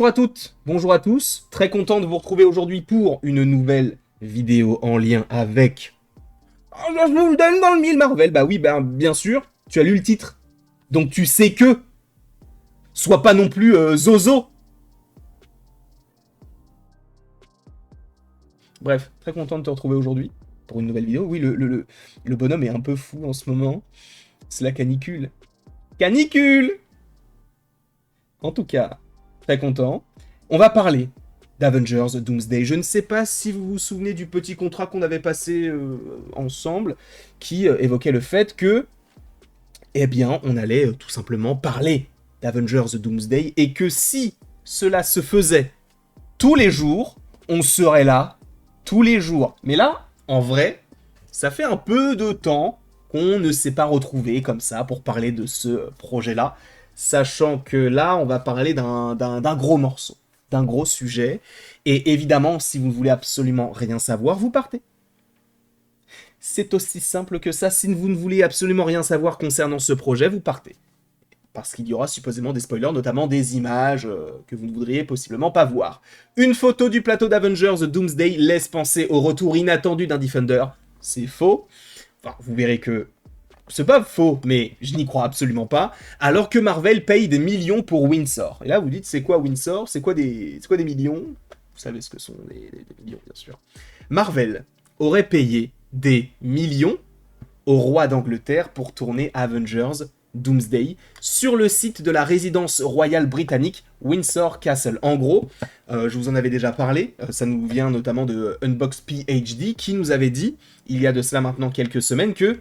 Bonjour à toutes, bonjour à tous, très content de vous retrouver aujourd'hui pour une nouvelle vidéo en lien avec je vous le donne dans le mille Marvel. Bah oui, bien sûr, tu as lu le titre, donc tu sais que, sois pas non plus zozo. Bref, très content de te retrouver aujourd'hui pour une nouvelle vidéo. Oui, le bonhomme est un peu fou en ce moment, c'est la canicule. Canicule. En tout cas, très content. On va parler d'Avengers Doomsday. Je ne sais pas si vous vous souvenez du petit contrat qu'on avait passé ensemble, qui évoquait le fait que, eh bien, on allait tout simplement parler d'Avengers Doomsday, et que si cela se faisait tous les jours, on serait là tous les jours. Mais là, en vrai, ça fait un peu de temps qu'on ne s'est pas retrouvé comme ça pour parler de ce projet-là, sachant que là, on va parler d'un gros morceau, d'un gros sujet, et évidemment, si vous ne voulez absolument rien savoir, vous partez. C'est aussi simple que ça. Si vous ne voulez absolument rien savoir concernant ce projet, vous partez. Parce qu'il y aura supposément des spoilers, notamment des images que vous ne voudriez possiblement pas voir. Une photo du plateau d'Avengers Doomsday laisse penser au retour inattendu d'un Defender. C'est faux. Enfin, vous verrez que c'est pas faux, mais je n'y crois absolument pas. Alors que Marvel paye des millions pour Windsor. Et là, vous dites, c'est quoi Windsor? C'est quoi des millions? Vous savez ce que sont des millions, bien sûr. Marvel aurait payé des millions au roi d'Angleterre pour tourner Avengers Doomsday sur le site de la résidence royale britannique Windsor Castle. En gros, je vous en avais déjà parlé, ça nous vient notamment de Unbox PhD qui nous avait dit, il y a de cela maintenant quelques semaines, que,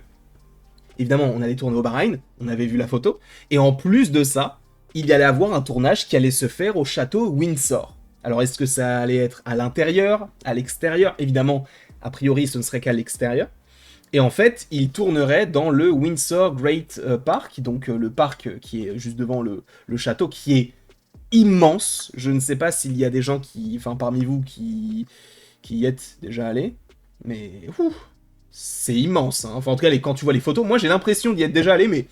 évidemment, on allait tourner au Bahreïn, on avait vu la photo, et en plus de ça, il y allait avoir un tournage qui allait se faire au château Windsor. Alors est-ce que ça allait être à l'intérieur, à l'extérieur? Évidemment, a priori ce ne serait qu'à l'extérieur. Et en fait, il tournerait dans le Windsor Great Park, donc le parc qui est juste devant le château, qui est immense. Je ne sais pas s'il y a des gens parmi vous qui y êtes déjà allés, mais c'est immense. Hein. Enfin, en tout cas, quand tu vois les photos, moi j'ai l'impression d'y être déjà allé, mais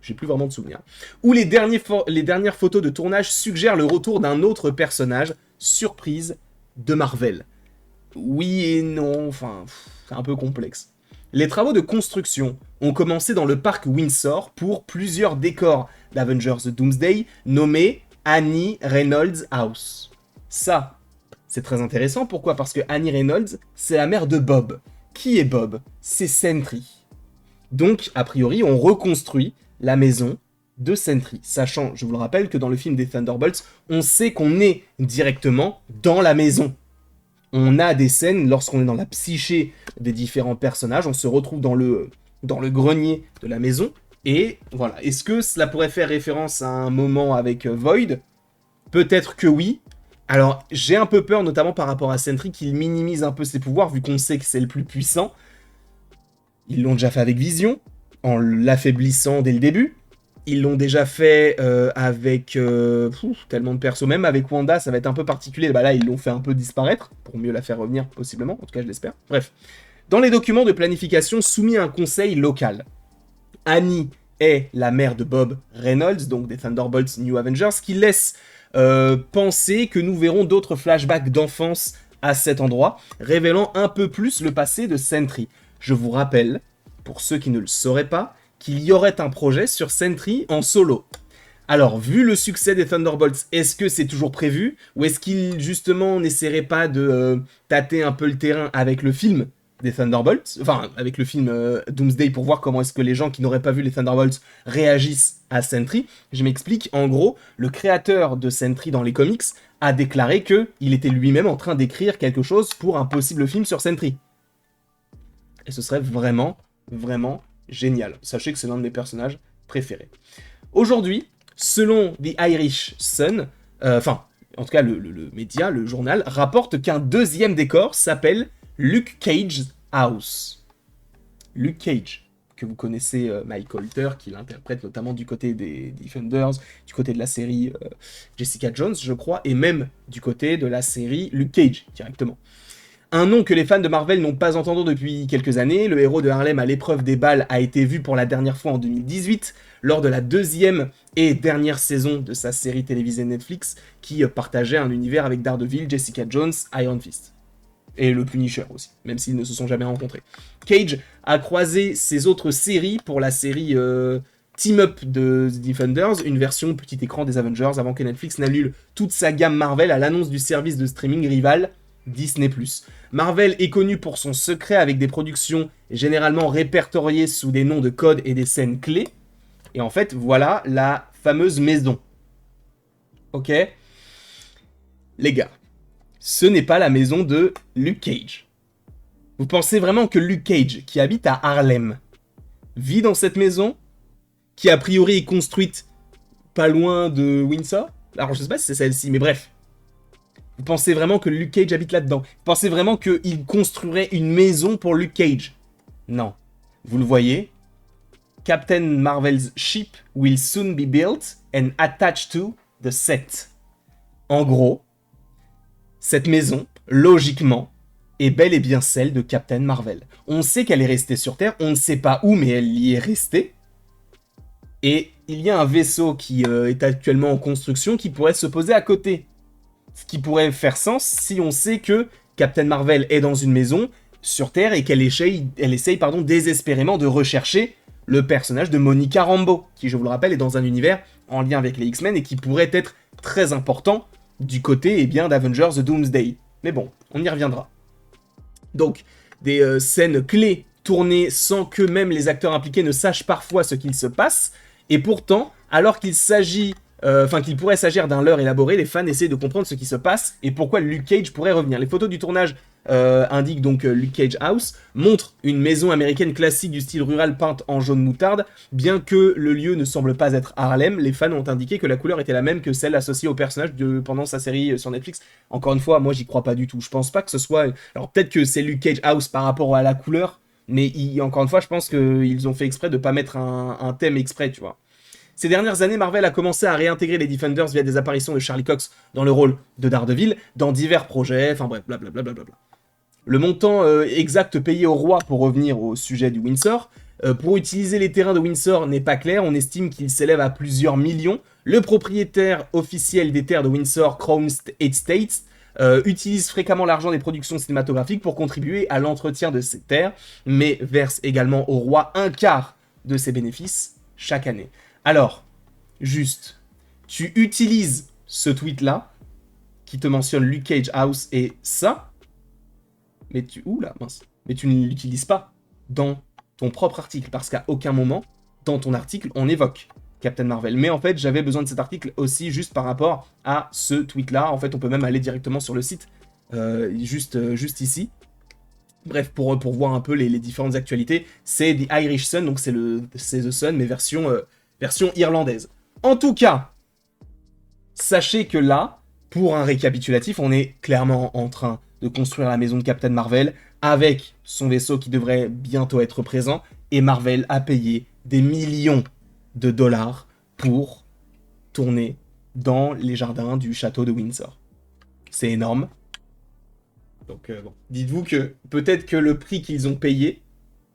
j'ai plus vraiment de souvenirs. Où les dernières photos de tournage suggèrent le retour d'un autre personnage, surprise, de Marvel. Oui et non, enfin, c'est un peu complexe. Les travaux de construction ont commencé dans le parc Windsor pour plusieurs décors d'Avengers Doomsday nommés Annie Reynolds House. Ça, c'est très intéressant. Pourquoi? Parce que Annie Reynolds, c'est la mère de Bob. Qui est Bob? C'est Sentry. Donc, a priori, on reconstruit la maison de Sentry. Sachant, je vous le rappelle, que dans le film des Thunderbolts, on sait qu'on est directement dans la maison. On a des scènes, lorsqu'on est dans la psyché des différents personnages, on se retrouve dans le grenier de la maison, et voilà. Est-ce que cela pourrait faire référence à un moment avec Void? Peut-être que oui. Alors, j'ai un peu peur, notamment par rapport à Sentry, qu'il minimise un peu ses pouvoirs, vu qu'on sait que c'est le plus puissant. Ils l'ont déjà fait avec Vision, en l'affaiblissant dès le début. Ils l'ont déjà fait avec tellement de persos, même avec Wanda, ça va être un peu particulier. Bah là, ils l'ont fait un peu disparaître, pour mieux la faire revenir, possiblement. En tout cas, je l'espère. Bref. Dans les documents de planification soumis à un conseil local, Annie est la mère de Bob Reynolds, donc des Thunderbolts New Avengers, qui laisse penser que nous verrons d'autres flashbacks d'enfance à cet endroit, révélant un peu plus le passé de Sentry. Je vous rappelle, pour ceux qui ne le sauraient pas, qu'il y aurait un projet sur Sentry en solo. Alors, vu le succès des Thunderbolts, est-ce que c'est toujours prévu? Ou est-ce qu'il, justement, n'essaierait pas de tâter un peu le terrain avec le film des Thunderbolts? Enfin, avec le film Doomsday, pour voir comment est-ce que les gens qui n'auraient pas vu les Thunderbolts réagissent à Sentry. Je m'explique. En gros, le créateur de Sentry dans les comics a déclaré qu'il était lui-même en train d'écrire quelque chose pour un possible film sur Sentry. Et ce serait vraiment, vraiment génial. Sachez que c'est l'un de mes personnages préférés. Aujourd'hui, selon The Irish Sun, en tout cas le média, le journal, rapporte qu'un deuxième décor s'appelle Luke Cage's House. Luke Cage, que vous connaissez, Mike Colter, qui l'interprète notamment du côté des Defenders, du côté de la série Jessica Jones, je crois, et même du côté de la série Luke Cage, directement. Un nom que les fans de Marvel n'ont pas entendu depuis quelques années, le héros de Harlem à l'épreuve des balles a été vu pour la dernière fois en 2018, lors de la deuxième et dernière saison de sa série télévisée Netflix, qui partageait un univers avec Daredevil, Jessica Jones, Iron Fist. Et le Punisher aussi, même s'ils ne se sont jamais rencontrés. Cage a croisé ses autres séries pour la série Team Up de The Defenders, une version petit écran des Avengers, avant que Netflix n'annule toute sa gamme Marvel à l'annonce du service de streaming rival Disney+. Marvel est connu pour son secret avec des productions généralement répertoriées sous des noms de code et des scènes clés. Et en fait, voilà la fameuse maison. Ok ? Les gars, ce n'est pas la maison de Luke Cage. Vous pensez vraiment que Luke Cage, qui habite à Harlem, vit dans cette maison, qui a priori est construite pas loin de Windsor ? Alors je sais pas si c'est celle-ci, mais bref. Vous pensez vraiment que Luke Cage habite là-dedans ? Vous pensez vraiment qu'il construirait une maison pour Luke Cage ? Non. Vous le voyez ? Captain Marvel's ship will soon be built and attached to the set. En gros, cette maison, logiquement, est bel et bien celle de Captain Marvel. On sait qu'elle est restée sur Terre, on ne sait pas où, mais elle y est restée. Et il y a un vaisseau qui est actuellement en construction qui pourrait se poser à côté. Ce qui pourrait faire sens si on sait que Captain Marvel est dans une maison sur Terre et qu'elle essaye désespérément de rechercher le personnage de Monica Rambeau, qui, je vous le rappelle, est dans un univers en lien avec les X-Men et qui pourrait être très important du côté d'Avengers The Doomsday. Mais bon, on y reviendra. Donc, des scènes clés tournées sans que même les acteurs impliqués ne sachent parfois ce qu'il se passe, et pourtant, alors qu'il pourrait s'agir d'un leurre élaboré, les fans essaient de comprendre ce qui se passe et pourquoi Luke Cage pourrait revenir. Les photos du tournage indiquent donc Luke Cage House, montrent une maison américaine classique du style rural peinte en jaune moutarde. Bien que le lieu ne semble pas être Harlem, les fans ont indiqué que la couleur était la même que celle associée au personnage pendant sa série sur Netflix. Encore une fois, moi j'y crois pas du tout. Je pense pas que ce soit... Alors peut-être que c'est Luke Cage House par rapport à la couleur, mais encore une fois, je pense qu'ils ont fait exprès de pas mettre un thème exprès, tu vois. Ces dernières années, Marvel a commencé à réintégrer les Defenders via des apparitions de Charlie Cox dans le rôle de Daredevil, dans divers projets, enfin bref, blablabla. Le montant exact payé au roi, pour revenir au sujet du Windsor, pour utiliser les terrains de Windsor n'est pas clair, on estime qu'il s'élève à plusieurs millions. Le propriétaire officiel des terres de Windsor, Crown Estates, utilise fréquemment l'argent des productions cinématographiques pour contribuer à l'entretien de ces terres, mais verse également au roi un quart de ses bénéfices chaque année. Alors, juste, tu utilises ce tweet-là, qui te mentionne Luke Cage House et ça, mais tu ne l'utilises pas dans ton propre article, parce qu'à aucun moment, dans ton article, on évoque Captain Marvel. Mais en fait, j'avais besoin de cet article aussi juste par rapport à ce tweet-là. En fait, on peut même aller directement sur le site, juste ici. Bref, pour voir un peu les différentes actualités, c'est The Irish Sun, donc c'est The Sun, mais version irlandaise. En tout cas, sachez que là, pour un récapitulatif, on est clairement en train de construire la maison de Captain Marvel avec son vaisseau qui devrait bientôt être présent, et Marvel a payé des millions de dollars pour tourner dans les jardins du château de Windsor. C'est énorme. Donc bon, dites-vous que peut-être que le prix qu'ils ont payé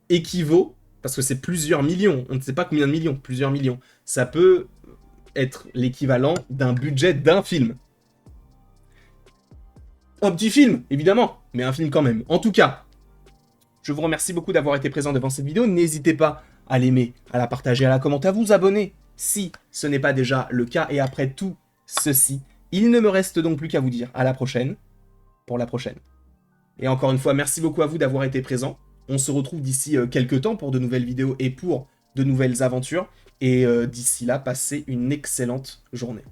équivaut, parce que c'est plusieurs millions, on ne sait pas combien de millions, plusieurs millions, ça peut être l'équivalent d'un budget d'un film. Un petit film, évidemment, mais un film quand même. En tout cas, je vous remercie beaucoup d'avoir été présent devant cette vidéo. N'hésitez pas à l'aimer, à la partager, à la commenter, à vous abonner si ce n'est pas déjà le cas. Et après tout ceci, il ne me reste donc plus qu'à vous dire à la prochaine, pour la prochaine. Et encore une fois, merci beaucoup à vous d'avoir été présent. On se retrouve d'ici quelques temps pour de nouvelles vidéos et pour de nouvelles aventures. Et d'ici là, passez une excellente journée.